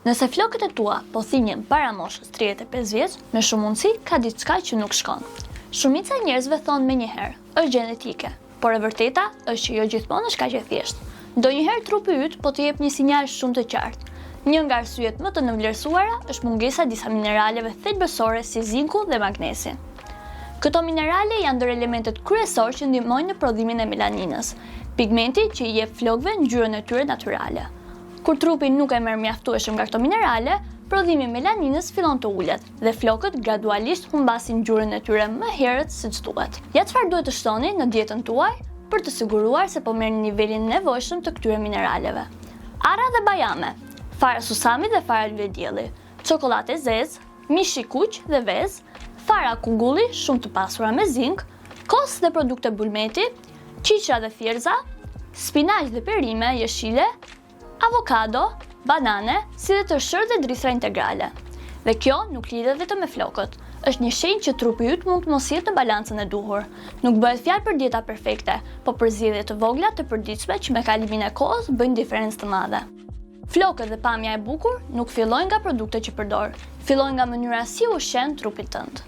Nëse flokët e tua po thinjen para moshës 35 vjeç, me shumë mundësi ka diçka që nuk shkon. Shumica e njerëzve thonë menjëherë, është gjenetike, por e vërteta është që jo gjithmonë është kaq e thjeshtë. Ndonjëherë trupi yt po të jep një sinjal shumë të qartë. Një nga arsyet më të nënvlerësuara është mungesa e disa mineraleve thelbësore si zinku dhe magnesi. Këto minerale janë ndër elementet kryesorë që ndihmojnë në prodhimin e melaninës, pigmenti që i jep flokëve ngjyrën e tyre natyrale. Kur trupi nuk e merr mjaftueshëm nga këto minerale, prodhimi i melaninës fillon të ulet dhe flokët gradualisht humbasin ngjyrën e tyre më herët siç duhet. Ja çfarë duhet të shtoni në dietën tuaj për të siguruar se po merrni nivelin nevojshëm të këtyre mineraleve. Arra dhe bajame, fara susami dhe fara luledielli, çokoladë e zezë, mish i kuq dhe vezë, fara kungulli shumë të pasura me zink, kos dhe produkte bulmeti, qiqra dhe thjerza, spinaq dhe perime, jeshile, avokado, banane, si dhe tërshër dhe drithra integrale. Dhe kjo nuk lidhet vetëm me flokët. Është një shenjë që trupi yt mund të mos jetë në balancën e duhur. Nuk bëhet fjalë për dieta perfekte, por për zgjedhje të vogla të përditshme që me kalimin e kohës bëjnë diferencë të madhe. Flokët dhe pamja e bukur nuk fillojnë nga produktet që përdor, fillojnë nga mënyra si ushqen trupit tënd.